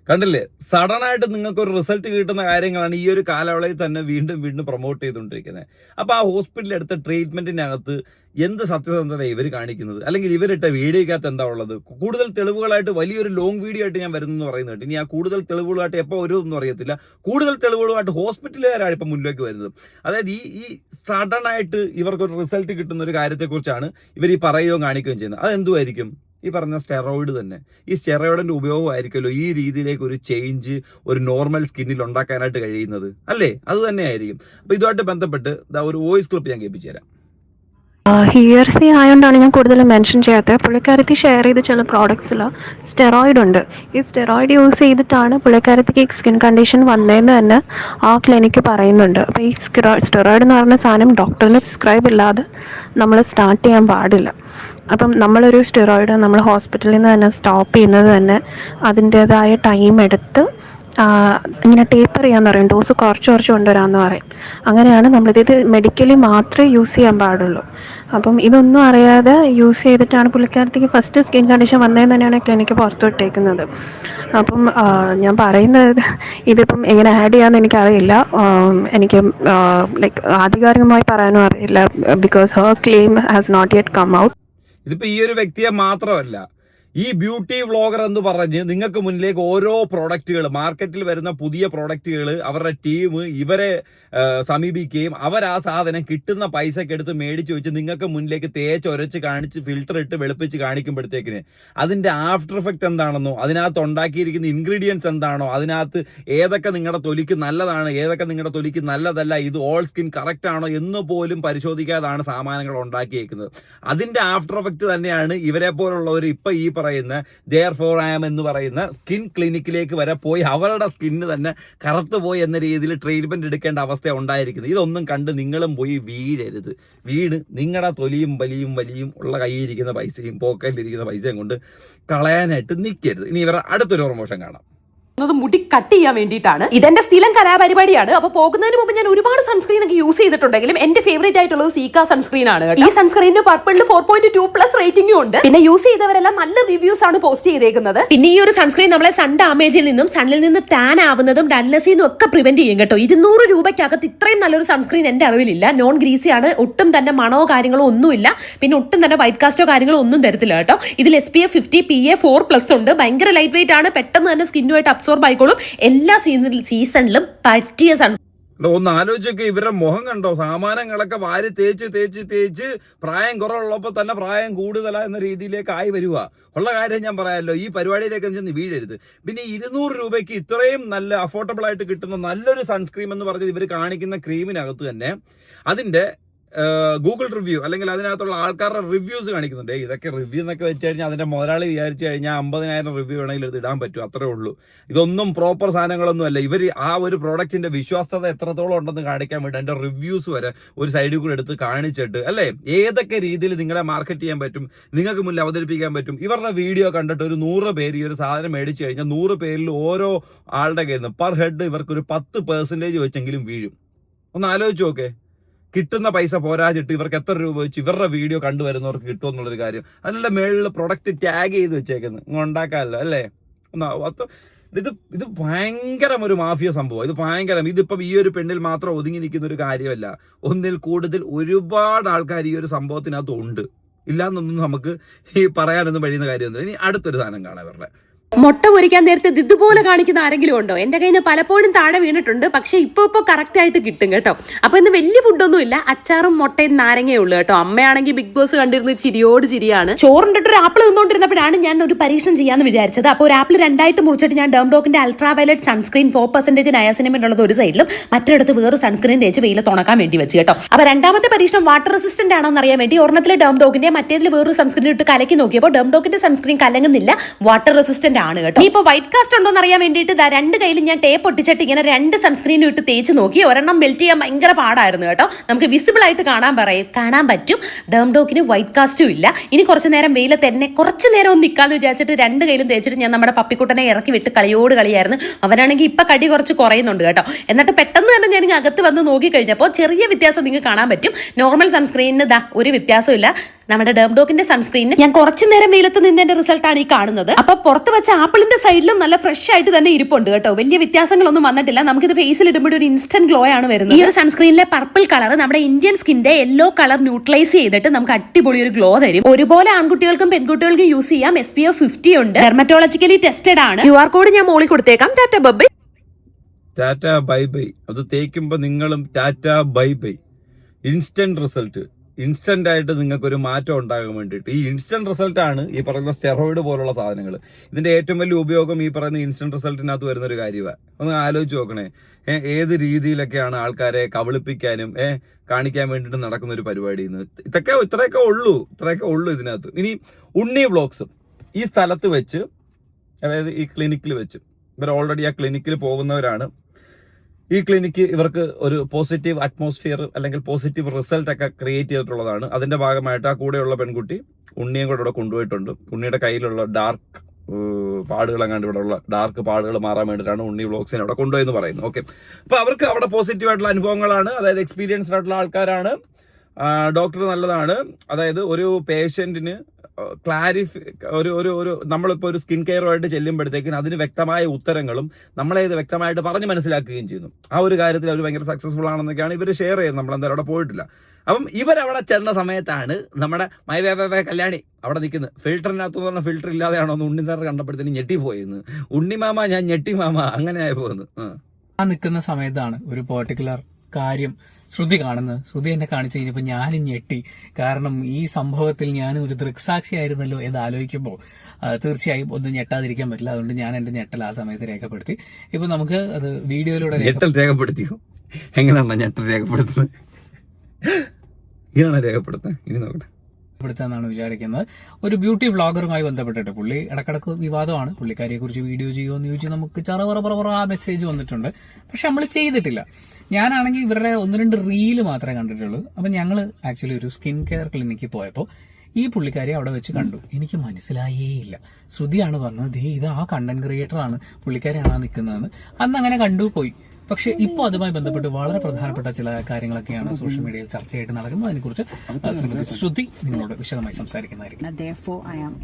കണ്ടില്ലേ, സഡൻ ആയിട്ട് നിങ്ങൾക്ക് ഒരു റിസൾട്ട് കിട്ടുന്ന കാര്യങ്ങളാണ് ഈ ഒരു കാലയളവിൽ തന്നെ വീണ്ടും വീണ്ടും പ്രൊമോട്ട് ചെയ്തുകൊണ്ടിരിക്കുന്നത്. അപ്പോൾ ആ ഹോസ്പിറ്റലിൽ എടുത്ത ട്രീറ്റ്മെന്റിനകത്ത് എന്ത് സത്യസന്ധത ഇവർ കാണിക്കുന്നത്, അല്ലെങ്കിൽ ഇവരിട്ട വീഡിയോക്കകത്ത് എന്താ ഉള്ളത്? കൂടുതൽ തെളിവുകളായിട്ട് വലിയൊരു ലോങ് വീഡിയോ ആയിട്ട് ഞാൻ വരുന്നെന്ന് പറയുന്നുണ്ട്. ഇനി ആ കൂടുതൽ തെളിവുകളായിട്ട് എപ്പോൾ വരുമെന്ന് അറിയത്തില്ല. കൂടുതൽ തെളിവുകളുമായിട്ട് ഹോസ്പിറ്റലുകാരാണ് ഇപ്പം മുന്നിലേക്ക് വരുന്നത്. അതായത് ഈ സഡൻ ആയിട്ട് ഇവർക്കൊരു റിസൾട്ട് കിട്ടുന്ന ഒരു കാര്യത്തെക്കുറിച്ചാണ് ഇവർ ഈ പറയുകയും കാണിക്കുകയും ചെയ്യുന്നത്. അതെന്തുമായിരിക്കും? ഈ പറഞ്ഞ സ്റ്റെറോയിഡ് തന്നെ. ഈ സ്റ്റെറോയിഡിന്റെ ഉപയോഗമായിരിക്കുമല്ലോ ഈ രീതിയിലേക്ക് ഒരു ചേഞ്ച് ഒരു നോർമൽ സ്കിന്നിൽ ഉണ്ടാക്കാനായിട്ട് കഴിയുന്നത്, അല്ലേ? അത് തന്നെ ആയിരിക്കും. അപ്പോൾ ഇതുമായിട്ട് ബന്ധപ്പെട്ട് ഒരു വോയിസ് ക്ലിപ്പ് ഞാൻ കേൾപ്പിച്ചു തരാം. ഹിയർസി ആയതുകൊണ്ടാണ് ഞാൻ കൂടുതലും മെൻഷൻ ചെയ്യാത്തത്. പുള്ളിക്കാരത്തി ഷെയർ ചെയ്ത ചില പ്രോഡക്ട്സിൽ സ്റ്റെറോയിഡ് ഉണ്ട്. ഈ സ്റ്റെറോയിഡ് യൂസ് ചെയ്തിട്ടാണ് പുള്ളിക്കാരത്തിക്ക് സ്കിൻ കണ്ടീഷൻ വന്നതെന്ന് തന്നെ ആ ക്ലിനിക്ക് പറയുന്നുണ്ട്. അപ്പോൾ ഈ സ്റ്റെറോയിഡ് എന്ന് പറയുന്ന സാധനം ഡോക്ടറിന് പ്രിസ്ക്രൈബ് ഇല്ലാതെ നമ്മൾ സ്റ്റാർട്ട് ചെയ്യാൻ പാടില്ല. അപ്പം നമ്മളൊരു സ്റ്റെറോയിഡ് നമ്മൾ ഹോസ്പിറ്റലിൽ നിന്ന് തന്നെ സ്റ്റോപ്പ് ചെയ്യുന്നത് തന്നെ അതിൻ്റേതായ ടൈം എടുത്ത് ഇങ്ങനെ ടേപ്പർ ചെയ്യാന്ന് പറയും, ഡോസ് കുറച്ച് കൊണ്ടുവരാമെന്ന് പറയും. അങ്ങനെയാണ് നമ്മളിത് മെഡിക്കലി മാത്രമേ യൂസ് ചെയ്യാൻ പാടുള്ളൂ. അപ്പം ഇതൊന്നും അറിയാതെ യൂസ് ചെയ്തിട്ടാണ് പുള്ളിക്കാരത്തേക്ക് ഫസ്റ്റ് സ്കിൻ കണ്ടീഷൻ വന്നതെന്ന് തന്നെയാണ് ക്ലിനിക്ക് പുറത്തു വിട്ടേക്കുന്നത്. അപ്പം ഞാൻ പറയുന്നത് ഇതിപ്പം എങ്ങനെ ആഡ് ചെയ്യാമെന്ന് എനിക്കറിയില്ല. എനിക്ക് ലൈക്ക് ആധികാരികമായി പറയാനും അറിയില്ല. Because her claim has not yet come out. ഇതിപ്പോൾ ഈ ഒരു വ്യക്തിയെ മാത്രമല്ല, ഈ ബ്യൂട്ടി വ്ളോഗർ എന്ന് പറഞ്ഞ് നിങ്ങൾക്ക് മുന്നിലേക്ക് ഓരോ പ്രോഡക്റ്റുകൾ, മാർക്കറ്റിൽ വരുന്ന പുതിയ പ്രോഡക്റ്റുകൾ അവരുടെ ടീം ഇവരെ സമീപിക്കുകയും അവർ ആ സാധനം കിട്ടുന്ന പൈസക്ക് എടുത്ത് മേടിച്ച് വെച്ച് നിങ്ങൾക്ക് മുന്നിലേക്ക് തേച്ചൊരച്ച് കാണിച്ച് ഫിൽറ്റർ ഇട്ട് വെളുപ്പിച്ച് കാണിക്കുമ്പോഴത്തേക്കിന് അതിൻ്റെ ആഫ്റ്റർ എഫക്റ്റ് എന്താണെന്നോ, അതിനകത്ത് ഉണ്ടാക്കിയിരിക്കുന്ന ഇൻഗ്രീഡിയൻസ് എന്താണോ, അതിനകത്ത് ഏതൊക്കെ നിങ്ങളുടെ തൊലിക്ക് നല്ലതാണ്, ഏതൊക്കെ നിങ്ങളുടെ തൊലിക്ക് നല്ലതല്ല, ഇത് ഓൾ സ്കിൻ കറക്റ്റ് ആണോ എന്ന് പോലും പരിശോധിക്കാതാണ് സാമാനങ്ങൾ ഉണ്ടാക്കിയേക്കുന്നത്. അതിൻ്റെ ആഫ്റ്റർ എഫക്റ്റ് തന്നെയാണ് ഇവരെ പോലുള്ളവർ ഇപ്പം ഈ പറയുന്ന Therefore I am എന്ന് പറയുന്ന സ്കിൻ ക്ലിനിക്കിലേക്ക് വരെ പോയി അവരുടെ സ്കിന്ന് തന്നെ കറുത്തു പോയി എന്ന രീതിയിൽ ട്രീറ്റ്മെന്റ് എടുക്കേണ്ട അവസ്ഥ ഉണ്ടായിരിക്കുന്നത്. ഇതൊന്നും കണ്ട് നിങ്ങളും പോയി വീഴരുത്. വീണ് നിങ്ങളുടെ തൊലിയും വലിയും ഉള്ള കയ്യിലിരിക്കുന്ന പൈസയും പോക്കറ്റിലിരിക്കുന്ന പൈസയും കൊണ്ട് കളയാനായിട്ട് നിൽക്കരുത്. ഇനി ഇവരുടെ അടുത്തൊരു പ്രൊമോഷൻ കാണാം. മുടി കട്ട് ചെയ്യാൻ വേണ്ടിയിട്ടാണ്. ഇതെന്റെ സ്ഥിരം കലാപരിപാടിയാണ്. അപ്പോൾ പോകുന്നതിന് മുമ്പ് ഞാൻ ഒരുപാട് സൺസ്ക്രീൻ ഒക്കെ യൂസ് ചെയ്തിട്ടുണ്ടെങ്കിലും എന്റെ ഫേവറേറ്റ് ആയിട്ടുള്ളത് സീക്ക സൺസ്ക്രീൻ ആണ്. ഈ സൺസ്ക്രീനിന് പർപ്പിളിൽ 4.2+ റേറ്റിംഗും ഉണ്ട്. പിന്നെ യൂസ് ചെയ്തവരെല്ലാം നല്ല റിവ്യൂസ് ആണ് പോസ്റ്റ് ചെയ്തേക്കുന്നത്. പിന്നെ ഈ ഒരു സൺസ്ക്രീൻ നമ്മളെ സൺ ഡാമേജിൽ നിന്നും സണ്ണിൽ നിന്ന് ടാൻ ആവുന്നതും ഡൾനെസ്സിൽ നിന്നും ഒക്കെ പ്രിവെന്റ് ചെയ്യും കേട്ടോ. 200 രൂപയ്ക്കകത്ത് ഇത്രയും നല്ലൊരു സൺസ്ക്രീൻ എന്റെ അറിവിലില്ല. നോൺ ഗ്രീസി ആണ്, ഒട്ടും തന്നെ മണമോ കാര്യങ്ങളോ ഒന്നുമില്ല. പിന്നെ ഒട്ടും തന്നെ വൈറ്റ് കാസ്റ്റോ കാര്യങ്ങളോ ഒന്നും തരത്തില്ല കേട്ടോ. ഇതിൽ SPF 50 PA 4+ ഉണ്ട്. ഭയങ്കര ലൈറ്റ് വെയിറ്റ് ആണ്. പെട്ടെന്ന് തന്നെ സ്കിന്നുമായിട്ട് അബ്സോർബ് ആയിക്കോളും. എല്ലാ സീസണിലും പറ്റിയ ഒന്ന് ആലോചിച്ചൊക്കെ ഇവരുടെ മുഖം കണ്ടോ? സാമാനങ്ങളൊക്കെ വാരി തേച്ച് പ്രായം കുറവുള്ളപ്പോൾ തന്നെ പ്രായം കൂടുതലാ എന്ന രീതിയിലേക്ക് ആയി വരിക. ഉള്ള കാര്യം ഞാൻ പറയാമല്ലോ, ഈ പരിപാടിയിലേക്ക് ചെന്ന് വീഴരുത്. പിന്നെ 200 രൂപയ്ക്ക് ഇത്രയും നല്ല അഫോർഡബിൾ ആയിട്ട് കിട്ടുന്ന നല്ലൊരു സൺസ്ക്രീം എന്ന് പറഞ്ഞത് ഇവർ കാണിക്കുന്ന ക്രീമിനകത്ത് തന്നെ അതിൻ്റെ ഗൂഗിൾ റിവ്യൂ അല്ലെങ്കിൽ അതിനകത്തുള്ള ആൾക്കാരുടെ റിവ്യൂസ് കാണിക്കുന്നുണ്ട്. ഇതൊക്കെ റിവ്യൂ എന്നൊക്കെ വെച്ച് കഴിഞ്ഞാൽ അതിൻ്റെ മുതലാളി വിചാരിച്ചു കഴിഞ്ഞാൽ 50,000 റിവ്യൂ വേണമെങ്കിൽ എടുത്ത് ഇടാൻ പറ്റും, അത്രേ ഉള്ളൂ. ഇതൊന്നും പ്രോപ്പർ സാധനങ്ങളൊന്നും അല്ല. ഇവർ ആ ഒരു പ്രോഡക്റ്റിൻ്റെ വിശ്വാസ്യത എത്രത്തോളം ഉണ്ടെന്ന് കാണിക്കാൻ വേണ്ടി അതിൻ്റെ റിവ്യൂസ് വരെ ഒരു സൈഡിൽ കൂടെ എടുത്ത് കാണിച്ചിട്ട്, അല്ലേ, ഏതൊക്കെ രീതിയിൽ നിങ്ങളെ മാർക്കറ്റ് ചെയ്യാൻ പറ്റും, നിങ്ങൾക്ക് മുന്നിൽ അവതരിപ്പിക്കാൻ പറ്റും. ഇവരുടെ വീഡിയോ കണ്ടിട്ട് ഒരു 100 പേര് ഈ ഒരു സാധനം മേടിച്ചു കഴിഞ്ഞാൽ 100 പേരിൽ ഓരോ ആളുടെ കയ്യിൽ നിന്ന് പെർ ഹെഡ് ഇവർക്കൊരു 10% വെച്ചെങ്കിലും വീഴും. ഒന്ന് ആലോചിച്ച് നോക്കേ. കിട്ടുന്ന പൈസ പോരാച്ചിട്ട് ഇവർക്ക് എത്ര രൂപ വെച്ച് ഇവരുടെ വീഡിയോ കണ്ടുവരുന്നവർക്ക് കിട്ടുമെന്നുള്ളൊരു കാര്യം. അതിനുള്ള മേളിൽ പ്രൊഡക്റ്റ് ടാഗ് ചെയ്ത് വെച്ചേക്കുന്നത് ഉണ്ടാക്കാമല്ലോ, അല്ലേ? ഇത് ഭയങ്കരം ഒരു മാഫിയ സംഭവം. ഇത് ഭയങ്കരം. ഇതിപ്പം ഈ ഒരു പെണ്ണിൽ മാത്രം ഒതുങ്ങി നിൽക്കുന്ന ഒരു കാര്യമല്ല. ഒന്നിൽ കൂടുതൽ ഒരുപാട് ആൾക്കാർ ഈ ഒരു സംഭവത്തിനകത്ത് ഉണ്ട്. ഇല്ലാന്നൊന്നും നമുക്ക് ഈ പറയാനൊന്നും കഴിയുന്ന കാര്യമൊന്നുമില്ല. ഇനി അടുത്തൊരു സാധനം കാണാൻ ഇവരുടെ മുട്ട പൊരിക്കാൻ നേരത്തെ ഇതുപോലെ കാണിക്കുന്ന ആരെങ്കിലും ഉണ്ടോ? എന്റെ കയ്യിൽ നിന്ന് പലപ്പോഴും താഴെ വീണിട്ടുണ്ട്. പക്ഷെ ഇപ്പൊ കറക്റ്റ് ആയിട്ട് കിട്ടും കേട്ടോ. അപ്പൊ ഇന്ന് വലിയ ഫുഡൊന്നും ഇല്ല, അച്ചാറും മുട്ടയും നാരങ്ങയേ ഉള്ളൂ കേട്ടോ. അമ്മയാണെങ്കിൽ ബിഗ് ബോസ് കണ്ടിരുന്ന ചിരിയോട് ചിരിയാണ്. ചോറിണ്ടിട്ട് ഒരു ആപ്പിൾ നിന്നോണ്ടിരുന്നപ്പോഴാണ് ഞാൻ ഒരു പരീക്ഷണം ചെയ്യാന്ന് വിചാരിച്ചത്. അപ്പോൾ ഒരു ആപ്പിൾ 2 മുറിച്ചിട്ട് ഞാൻ ഡെർമഡോക്കിന്റെ അൾട്രാ വയലറ്റ് സൺസ്ക്രീൻ 4% നയാസിനമൈഡ് ഉള്ളത് ഒരു സൈഡിലും മറ്റൊരിടത്ത് വേറെ സൺസ്ക്രീൻ തേച്ച് വെയിലത്ത് ഉണക്കാൻ വേണ്ടി വെച്ച് കേട്ടോ. അപ്പൊ രണ്ടാമത്തെ പരീക്ഷണം വാട്ടർ റെസിസ്റ്റന്റ് ആണോ എന്ന് അറിയാൻ വേണ്ടി ഒരെണ്ണത്തിലെ ഡെർമഡോക്കിന്റെ മറ്റേതിൽ വേറൊരു സൺസ്ക്രീൻ ഇട്ട് കലക്കി നോക്കിയപ്പോൾ ഡെർമഡോക്കിന്റെ സൺസ്ക്രീൻ കലങ്ങുന്നില്ല, വാട്ടർ റെസിസ്റ്റന്റ് ആണ് കേട്ടോ. ഇപ്പൊ വൈറ്റ് കാസ്റ്റ് ഉണ്ടോ എന്ന് അറിയാൻ വേണ്ടിയിട്ട് രണ്ട് കയ്യിലും ഞാൻ ടേപ്പ് ഒട്ടിച്ചിട്ട് ഇങ്ങനെ 2 സൺസ്ക്രീനും ഇട്ട് തേച്ച് നോക്കി. ഒരെണ്ണം മെൽറ്റ് ചെയ്യാൻ ഭയങ്കര പാടായിരുന്നു കേട്ടോ. നമുക്ക് വിസിബിൾ ആയിട്ട് കാണാൻ പറ്റും. ഡേംഡോക്കിന് വൈറ്റ് കാസ്റ്റും ഇല്ല. ഇനി കുറച്ചു നേരം വെയിലത്ത് എന്നെ കുറച്ചു നേരം ഒന്ന് നിൽക്കാന്ന് വിചാരിച്ചിട്ട് 2 കയ്യിലും തേച്ചിട്ട് ഞാൻ നമ്മുടെ പപ്പിക്കുട്ടനെ ഇറക്കി വിട്ട് കളിയായിരുന്നു. അവനാണെങ്കിൽ ഇപ്പൊ കടി കുറച്ച് കുറയുന്നുണ്ട് കേട്ടോ. എന്നിട്ട് പെട്ടെന്ന് തന്നെ ഞാൻ അകത്ത് വന്ന് നോക്കി കഴിഞ്ഞപ്പോൾ ചെറിയ വ്യത്യാസം നിങ്ങൾക്ക് കാണാൻ പറ്റും. നോർമൽ സൺസ്ക്രീനിന് ഒരു വ്യത്യാസവും ഇല്ല. നമ്മുടെ ഡേംഡോക്കിന്റെ സൺസ്ക്രീനിന് ഞാൻ കുറച്ചു നേരം വെയിലത്ത് നിന്നതിന്റെ റിസൾട്ടാണ് ഈ കാണുന്നത്. അപ്പൊ പുറത്ത് വെച്ച ആപ്പിളിന്റെ സൈഡിലും നല്ല ഫ്രഷ് ആയിട്ട് തന്നെ ഇരിപ്പുണ്ട് കേട്ടോ. വലിയ വ്യത്യാസങ്ങളൊന്നും വന്നിട്ടില്ല. നമുക്കിത് ഫേസിൽ ഇടുമ്പോൾ ഒരു ഇൻസ്റ്റന്റ് ഗ്ലോ ആണ് വരുന്നത്. ഈ ഒരു സൺസ്ക്രീനിലെ പർപ്പിൾ കളർ നമ്മുടെ ഇന്ത്യൻ സ്കിന്റെ യെല്ലോ കളർ ന്യൂട്രലൈസ് ചെയ്തിട്ട് നമുക്ക് അടിപൊളി ഒരു ഗ്ലോ തരും. ഒരുപോലെ ആൺകുട്ടികൾക്കും പെൺകുട്ടികൾക്കും യൂസ് ചെയ്യാം. SPF 50 ഉണ്ട്. ഡെർമറ്റോളജിക്കലി ടെസ്റ്റഡ് ആണ്. QR കോഡ് ഞാൻ മോളിൽ കൊടുത്തേക്കാം. Tata by. Tata bye bye. അത് തേക്കുമ്പോൾ നിങ്ങളും Tata bye bye. Instant result, instant ആയിട്ട് നിങ്ങൾക്ക് ഒരു മാറ്റം ഉണ്ടാകാൻ വേണ്ടിയിട്ട് ഈ ഇൻസ്റ്റന്റ് റിസൾട്ടാണ് ഈ പറയുന്ന സ്റ്റെറോയിഡ് പോലുള്ള സാധനങ്ങൾ. ഇതിന്റെ ഏറ്റവും വലിയ ഉപയോഗം ഈ പറയുന്ന ഇൻസ്റ്റന്റ് റിസൾട്ടിനകത്ത് വരുന്ന ഒരു കാര്യമാണ്. ഒന്ന് ആലോചിച്ച് നോക്കണേ. ഏത് രീതിയിലൊക്കെയാണ് ആൾക്കാരെ കബളിപ്പിക്കാനും കാണിക്കാൻ വേണ്ടിയിട്ട് നടക്കുന്ന ഒരു പരിപാടി. ഇത്രയൊക്കെ ഉള്ളൂ ഇതിനകത്ത്. ഇനി ഉണ്ണി വ്ളോഗ്സും ഈ സ്ഥലത്ത് വെച്ച്, അതായത് ഈ ക്ലിനിക്കിൽ വെച്ച്, ഇവർ ഓൾറെഡി ആ ക്ലിനിക്കിൽ പോകുന്നവരാണ്. ഈ ക്ലിനിക്ക് ഇവർക്ക് ഒരു പോസിറ്റീവ് അറ്റ്മോസ്ഫിയർ അല്ലെങ്കിൽ പോസിറ്റീവ് റിസൾട്ട് ഒക്കെ ക്രിയേറ്റ് ചെയ്തിട്ടുള്ളതാണ്. അതിന്റെ ഭാഗമായിട്ട് ആ കൂടെയുള്ള പെൺകുട്ടി ഉണ്ണിയും കൂടെ ഇവിടെ കൊണ്ടുപോയിട്ടുണ്ട്. ഉണ്ണിയുടെ കയ്യിലുള്ള ഡാർക്ക് പാടുകൾ അങ്ങാണ്ട് ഇവിടെ ഉള്ള ഡാർക്ക് പാടുകൾ മാറാൻ വേണ്ടിയിട്ടാണ് ഉണ്ണി വ്ളോഗ്സിനെ അവിടെ കൊണ്ടുപോയെന്ന് പറയുന്നത്. ഓക്കെ, അപ്പോൾ അവർക്ക് അവിടെ പോസിറ്റീവ് ആയിട്ടുള്ള അനുഭവങ്ങളാണ്. അതായത് എക്സ്പീരിയൻസ്ഡ് ആയിട്ടുള്ള ആൾക്കാരാണ്. ഡോക്ടർ നല്ലതാണ്. അതായത് ഒരു പേഷ്യന്റിന് ഒരു നമ്മളിപ്പോൾ ഒരു സ്കിൻ കെയറുമായിട്ട് ചെല്ലുമ്പോഴത്തേക്കിന് അതിന് വ്യക്തമായ ഉത്തരങ്ങളും നമ്മളെ ഇത് വ്യക്തമായിട്ട് പറഞ്ഞ് മനസ്സിലാക്കുകയും ചെയ്യുന്നു. ആ ഒരു കാര്യത്തിൽ അവർ ഭയങ്കര സക്സസ്ഫുൾ ആണെന്നൊക്കെയാണ് ഇവർ ഷെയർ ചെയ്യുന്നത്. നമ്മളെന്തായാലും അവിടെ പോയിട്ടില്ല. അപ്പം ഇവരവിടെ ചെന്ന സമയത്താണ് നമ്മുടെ മൈവേ കല്യാണി അവിടെ നിൽക്കുന്നത്. ഫിൽറ്ററിനകത്ത് പറഞ്ഞ ഫിൽറ്റർ ഇല്ലാതെയാണോ എന്ന് ഉണ്ണി സാർ കണ്ടപ്പോഴത്തേന് ഞെട്ടിപ്പോയെന്ന്. ഉണ്ണിമാമ ഞാൻ ഞെട്ടിമാമ അങ്ങനെ ആയി പോകുന്നു. ആ നിൽക്കുന്ന സമയത്താണ് ഒരു പെർട്ടിക്കുലർ കാര്യം ശ്രുതി കാണുന്നത്. ശ്രുതി എന്നെ കാണിച്ചു കഴിഞ്ഞപ്പോൾ ഞാനും ഞെട്ടി. കാരണം ഈ സംഭവത്തിൽ ഞാൻ ഒരു ദൃക്സാക്ഷിയായിരുന്നല്ലോ എന്ന് ആലോചിക്കുമ്പോൾ തീർച്ചയായും ഒന്നും ഞെട്ടാതിരിക്കാൻ പറ്റില്ല. അതുകൊണ്ട് ഞാൻ എന്റെ ഞെട്ടൽ ആ സമയത്ത് രേഖപ്പെടുത്തി. ഇപ്പൊ നമുക്ക് അത് വീഡിയോയിലൂടെ രേഖപ്പെടുത്തിയോ? എങ്ങനെയാണ് ഞെട്ടൽ രേഖപ്പെടുത്തുന്നത്? ഇങ്ങനെയാണ് രേഖപ്പെടുത്തുന്നത്. ഇനി നോക്കട്ടെ പ്പെടുത്താന്നാണ് വിചാരിക്കുന്നത്. ഒരു ബ്യൂട്ടി വ്ളോഗറുമായി ബന്ധപ്പെട്ടിട്ട് പുള്ളി ഇടക്കിടക്ക് വിവാദമാണ്. പുള്ളിക്കാരിയെ കുറിച്ച് വീഡിയോ ചെയ്യുമോ എന്ന് ചോദിച്ച് നമുക്ക് ചറവറ ആ മെസ്സേജ് വന്നിട്ടുണ്ട്. പക്ഷെ നമ്മൾ ചെയ്തിട്ടില്ല. ഞാനാണെങ്കിൽ ഇവരുടെ 1-2 റീല് മാത്രമേ കണ്ടിട്ടുള്ളൂ. അപ്പൊ ഞങ്ങൾ ആക്ച്വലി ഒരു സ്കിൻ കെയർ ക്ലിനിക്കിൽ പോയപ്പോൾ ഈ പുള്ളിക്കാരി അവിടെ വെച്ച് കണ്ടു. എനിക്ക് മനസ്സിലായേയില്ല. ശ്രുതിയാണ് പറഞ്ഞത്, ഇത് ആ കണ്ടന്റ് ക്രിയേറ്റർ ആണ്, പുള്ളിക്കാരിയാണ് ആ നിൽക്കുന്നതെന്ന്. അന്ന് അങ്ങനെ കണ്ടു പോയി. പക്ഷെ ഇപ്പോൾ അതുമായി ബന്ധപ്പെട്ട് വളരെ പ്രധാനപ്പെട്ട ചില കാര്യങ്ങളൊക്കെയാണ് സോഷ്യൽ മീഡിയയിൽ ചർച്ചയായിട്ട് നടക്കുന്നത്. അതിനെക്കുറിച്ച് ശ്രീമതി ശ്രുതി നിങ്ങളോട് വിശദമായി സംസാരിക്കുന്നതായിരിക്കും.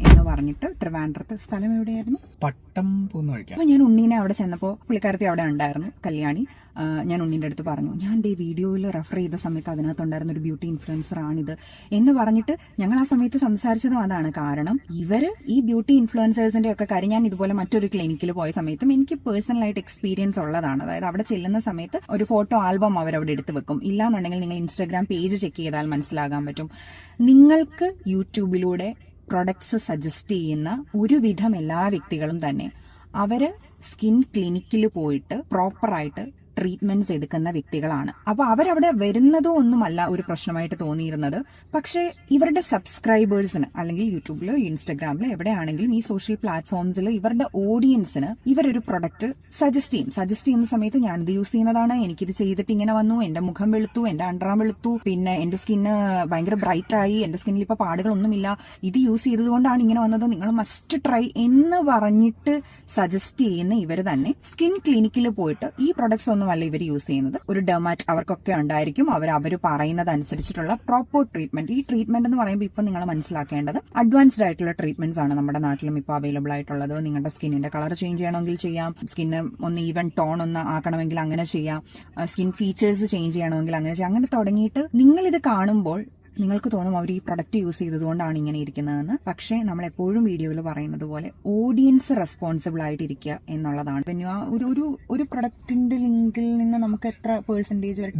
എന്ന് പറഞ്ഞിട്ട് ട്രിവാൻഡ്രത്ത് സ്ഥലം എവിടെയായിരുന്നു? പട്ടം പോകുന്ന വഴിക്കാം. അപ്പൊ ഞാൻ ഉണ്ണീനെ അവിടെ ചെന്നപ്പോൾ പുള്ളിക്കാരത്തി അവിടെ ഉണ്ടായിരുന്നു, കല്യാണി. ഞാൻ ഉണ്ണീന്റെ അടുത്ത് പറഞ്ഞു, ഞാൻ ദേ വീഡിയോയിൽ റെഫർ ചെയ്ത സമയത്ത് അതിനകത്തുണ്ടായിരുന്ന ഒരു ബ്യൂട്ടി ഇൻഫ്ലുവൻസർ ആണിത് എന്ന് പറഞ്ഞിട്ട് ഞങ്ങൾ ആ സമയത്ത് സംസാരിച്ചതും അതാണ്. കാരണം ഇവര് ഈ ബ്യൂട്ടി ഇൻഫ്ലുവൻസേഴ്സിന്റെ ഒക്കെ കാര്യം ഞാൻ ഇതുപോലെ മറ്റൊരു ക്ലിനിക്കിൽ പോയ സമയത്തും എനിക്ക് പേഴ്സണലായിട്ട് എക്സ്പീരിയൻസ് ഉള്ളതാണ്. അതായത് അവിടെ ചെല്ലുന്ന സമയത്ത് ഒരു ഫോട്ടോ ആൽബം അവരവിടെ എടുത്ത് വെക്കും. ഇല്ലാന്നുണ്ടെങ്കിൽ നിങ്ങൾ ഇൻസ്റ്റാഗ്രാം പേജ് ചെക്ക് ചെയ്താൽ മനസ്സിലാകാൻ പറ്റും. നിങ്ങൾക്ക് യൂട്യൂബിലൂടെ പ്രൊഡക്ട്സ് സജസ്റ്റ് ചെയ്യുന്ന ഒരുവിധം എല്ലാ വ്യക്തികളും തന്നെ അവര് സ്കിൻ ക്ലിനിക്കിൽ പോയിട്ട് പ്രോപ്പറായിട്ട് ട്രീറ്റ്മെന്റ്സ് എടുക്കുന്ന വ്യക്തികളാണ്. അപ്പൊ അവരവിടെ വരുന്നതോ ഒന്നുമല്ല ഒരു പ്രശ്നമായിട്ട് തോന്നിയിരുന്നത്. പക്ഷേ ഇവരുടെ സബ്സ്ക്രൈബേഴ്സിന് അല്ലെങ്കിൽ യൂട്യൂബിലോ ഇൻസ്റ്റഗ്രാമിലോ എവിടെയാണെങ്കിലും ഈ സോഷ്യൽ പ്ലാറ്റ്ഫോംസിൽ ഇവരുടെ ഓഡിയൻസിന് ഇവരൊരു പ്രൊഡക്റ്റ് സജസ്റ്റ് ചെയ്യുന്ന സമയത്ത് ഞാനിത് യൂസ് ചെയ്യുന്നതാണ്, എനിക്കിത് ചെയ്തിട്ട് ഇങ്ങനെ വന്നു, എന്റെ മുഖം വെളുത്തു, എന്റെ അണ്ടറാം വെളുത്തു, പിന്നെ എന്റെ സ്കിന്ന് ഭയങ്കര ബ്രൈറ്റ് ആയി, എന്റെ സ്കിന്നിൽ ഇപ്പൊ പാടുകളൊന്നുമില്ല, ഇത് യൂസ് ചെയ്തതുകൊണ്ടാണ് ഇങ്ങനെ വന്നത്, നിങ്ങൾ മസ്റ്റ് ട്രൈ എന്ന് പറഞ്ഞിട്ട് സജസ്റ്റ് ചെയ്യുന്ന ഇവര് തന്നെ സ്കിൻ ക്ലിനിക്കിൽ പോയിട്ട് ഈ പ്രൊഡക്ട്സ് ഒന്നുമല്ല ഇവർ യൂസ് ചെയ്യുന്നത്. ഒരു ഡെർമാറ്റ് അവർക്കൊക്കെ ഉണ്ടായിരിക്കും. അവർ പറയുന്നത് അനുസരിച്ചിട്ടുള്ള പ്രോപ്പർ ട്രീറ്റ്മെന്റ്. ഈ ട്രീറ്റ്മെന്റ് എന്ന് പറയുമ്പോൾ ഇപ്പൊ നിങ്ങൾ മനസ്സിലാക്കേണ്ടത് അഡ്വാൻസ്ഡ് ആയിട്ടുള്ള ട്രീറ്റ്മെന്റ്സ് ആണ് നമ്മുടെ നാട്ടിലും ഇപ്പോൾ അവൈലബിൾ ആയിട്ടുള്ളത്. നിങ്ങളുടെ സ്കിന്നിന്റെ കളർ ചേഞ്ച് ചെയ്യണമെങ്കിൽ ചെയ്യാം, സ്കിന്ന് ഒന്ന് ഈവൻ ടോൺ ഒന്ന് ആക്കണമെങ്കിൽ അങ്ങനെ ചെയ്യാം, സ്കിൻ ഫീച്ചേഴ്സ് ചേഞ്ച് ചെയ്യണമെങ്കിൽ അങ്ങനെ ചെയ്യാം. അങ്ങനെ തുടങ്ങിയിട്ട് നിങ്ങൾ ഇത് കാണുമ്പോൾ നിങ്ങൾക്ക് തോന്നും അവർ ഈ പ്രൊഡക്റ്റ് യൂസ് ചെയ്തതുകൊണ്ടാണ് ഇങ്ങനെ ഇരിക്കുന്നതെന്ന്. പക്ഷേ നമ്മൾ എപ്പോഴും വീഡിയോയിൽ പറയുന്നത് പോലെ ഓഡിയൻസ് റെസ്പോൺസിബിൾ ആയിട്ടിരിക്കുക എന്നുള്ളതാണ്. പിന്നെ ആ ഒരു പ്രൊഡക്റ്റിന്റെ ലിങ്കിൽ നിന്ന് നമുക്ക് എത്ര പെർസെന്റേജ് വരെ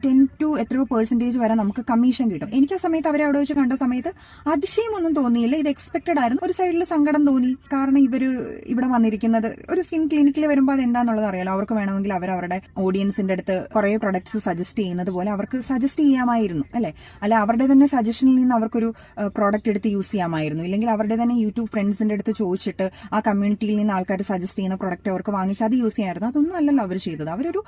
10 to എത്രയോ പെർസെന്റേജ് വരെ നമുക്ക് കമ്മീഷൻ കിട്ടും. എനിക്ക് ആ സമയത്ത് അവരെ അവിടെ വെച്ച് കണ്ട സമയത്ത് അതിശയമൊന്നും തോന്നിയില്ല. ഇത് എക്സ്പെക്ടഡ് ആയിരുന്നു. ഒരു സൈഡിൽ സങ്കടം തോന്നി. കാരണം ഇവര് ഇവിടെ വന്നിരിക്കുന്നത് ഒരു സ്കിൻ ക്ലിനിക്കിൽ വരുമ്പോൾ അത് എന്താന്നുള്ളത് അറിയാലോ. അവർക്ക് വേണമെങ്കിൽ അവരുടെ ഓഡിയൻസിന്റെ അടുത്ത് കുറെ പ്രൊഡക്ട്സ് സജസ്റ്റ് ചെയ്യുന്നത് പോലെ അവർക്ക് സജസ്റ്റ് ചെയ്യാമായിരുന്നു അല്ലെ, അല്ല അവരുടെ തന്നെ സജഷനിൽ നിന്ന് അവർക്കൊരു പ്രോഡക്റ്റ് എടുത്ത് യൂസ് ചെയ്യാമായിരുന്നു. ഇല്ലെങ്കിൽ അവരുടെ തന്നെ യൂട്യൂബ് ഫ്രണ്ട്സിന്റെ അടുത്ത് ചോദിച്ചിട്ട് ആ കമ്മ്യൂണിറ്റിയിൽ നിന്ന് ആൾക്കാർ സജസ്റ്റ് ചെയ്യുന്ന പ്രോഡക്റ്റ് അവർക്ക് വാങ്ങിച്ച് അത് യൂസ് ചെയ്യാമായിരുന്നു. അതൊന്നും അല്ലല്ലോ അവർ ചെയ്തത്. അവരൊരു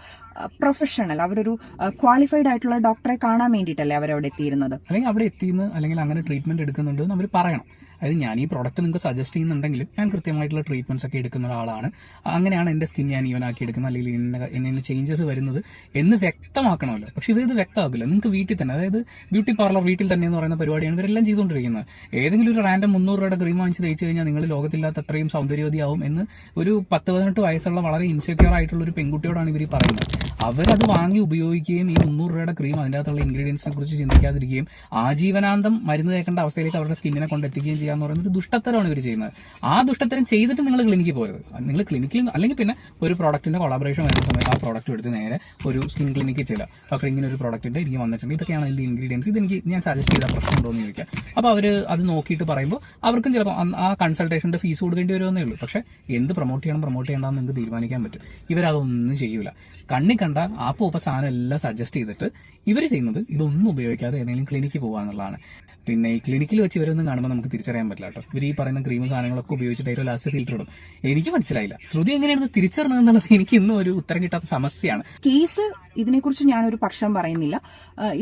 പ്രൊഫഷണൽ, അവരൊരു ക്വാളിഫൈഡ് ആയിട്ടുള്ള ഡോക്ടറെ കാണാൻ വേണ്ടിയിട്ടല്ലേ അവരവിടെ എത്തിയിരുന്നത്. അല്ലെങ്കിൽ അവിടെ എത്തിയെന്ന് അല്ലെങ്കിൽ അങ്ങനെ ട്രീറ്റ്മെന്റ് എടുക്കുന്നുണ്ട് എന്ന് അവർ പറയണം. അതായത് ഞാൻ ഈ പ്രോഡക്റ്റ് നിങ്ങൾക്ക് സജസ്റ്റ് ചെയ്യുന്നുണ്ടെങ്കിലും ഞാൻ കൃത്യമായിട്ടുള്ള ട്രീറ്റ്മെന്റ്സ് ഒക്കെ എടുക്കുന്ന ഒരാളാണ്, അങ്ങനെയാണ് എൻ്റെ സ്കിൻ ഞാൻ ഈവൻ ആക്കി എടുക്കുന്നത്, അല്ലെങ്കിൽ ഇന്ന ചേഞ്ചസ് വരുന്നത് എന്ന് വ്യക്തമാക്കണമല്ലോ. പക്ഷെ ഇത് വ്യക്തമാക്കില്ല. നിങ്ങൾക്ക് വീട്ടിൽ തന്നെ, അതായത് ബ്യൂട്ടി പാർലർ വീട്ടിൽ തന്നെ എന്ന് പറയുന്ന പരിപാടിയാണ് ഇവരെല്ലാം ചെയ്തുകൊണ്ടിരിക്കുന്നത്. ഏതെങ്കിലും ഒരു റാൻഡം 300 രൂപയുടെ ക്രീം വാങ്ങിച്ച് തേച്ച് കഴിഞ്ഞാൽ നിങ്ങൾ ലോകത്തില്ലാത്ത അത്രയും സൗന്ദര്യവതിയാവും എന്ന് ഒരു 10-18 വയസ്സുള്ള വളരെ ഇൻസെക്യൂർ ആയിട്ടുള്ള ഒരു പെൺകുട്ടിയോടാണ് ഇവർ പറയുന്നത്. അവരത് വാങ്ങി ഉപയോഗിക്കുകയും ഈ 300 രൂപയുടെ ക്രീം അതിൻ്റെ അകത്തുള്ള ഇൻഗ്രീഡിയൻസിനെ കുറിച്ച് ചിന്തിക്കാതിരിക്കുകയും ആജീവനാന്തം മരുന്ന് തേക്കേണ്ട അവസ്ഥയിലേക്ക് അവരുടെ സ്കിന്നിനെ കൊണ്ടെത്തിക്കുകയും ചെയ്യാന്ന് പറയുന്ന ഒരു ദുഷ്ടത്തരമാണ് ഇവർ ചെയ്യുന്നത്. ആ ദുഷ്ടത്തരം ചെയ്തിട്ട് നിങ്ങൾ ക്ലിനിക്കിൽ പോരുത്. നിങ്ങൾ ക്ലിനിക്കിൽ അല്ലെങ്കിൽ പിന്നെ ഒരു പ്രോഡക്റ്റിന്റെ കൊളാബറേഷൻ വരുന്ന സമയത്ത് ആ പ്രോഡക്റ്റ് എടുത്ത് നേരെ ഒരു സ്കിൻ ക്ലിനിക്കിൽ ചെല്ലുക. ഡോക്ടർ ഇങ്ങനെ ഒരു പ്രോഡക്റ്റിന്റെ എനിക്ക് വന്നിട്ടുണ്ട്, ഇതൊക്കെയാണ് അതിന്റെ ഇൻഗ്രീഡിയൻസ്, ഇതെനിക്ക് ഞാൻ സജസ്റ്റ് ചെയ്ത പ്രശ്നമുണ്ടോ എന്ന് ചോദിക്കാം. അപ്പോൾ അവർ അത് നോക്കിയിട്ട് പറയുമ്പോൾ അവർക്കും ചിലപ്പോൾ ആ കൺസൾട്ടേഷന്റെ ഫീസ് കൊടുക്കേണ്ടി വരുമെന്നേ ഉള്ളൂ. പക്ഷേ എന്ത് പ്രൊമോട്ട് ചെയ്യണ്ടെന്ന് നിങ്ങൾക്ക് തീരുമാനിക്കാൻ പറ്റും. ഇവരതൊന്നും ചെയ്യൂല. കണ്ണി കണ്ട ആ പൂപ്പ സാധനം എല്ലാം സജസ്റ്റ് ചെയ്തിട്ട് ഇവർ ചെയ്യുന്നത് ഇതൊന്നും ഉപയോഗിക്കാതെ ഏതെങ്കിലും ക്ലിനിക്കിൽ പോകുക എന്നുള്ളതാണ്. പിന്നെ ഈ ക്ലിനിക്കിൽ വെച്ച് ഇവരൊന്നും കാണുമ്പോൾ നമുക്ക് തിരിച്ചറിയാൻ പറ്റില്ല കേട്ടോ. ഇവർ ഈ പറയുന്ന ക്രീം സാധനങ്ങളൊക്കെ ഉപയോഗിച്ചിട്ട് ഏറ്റവും ലാസ്റ്റ് ഫിൽറ്റർ ഇടും. എനിക്ക് മനസ്സിലായില്ല ശ്രുതി എങ്ങനെയാണ് തിരിച്ചറിഞ്ഞത് എന്നുള്ളത് എനിക്ക് ഇന്നും ഒരു ഉത്തരം കിട്ടാത്ത സമസ്യയാണ്. കേസ് ഇതിനെക്കുറിച്ച് ഞാനൊരു പക്ഷം പറയുന്നില്ല.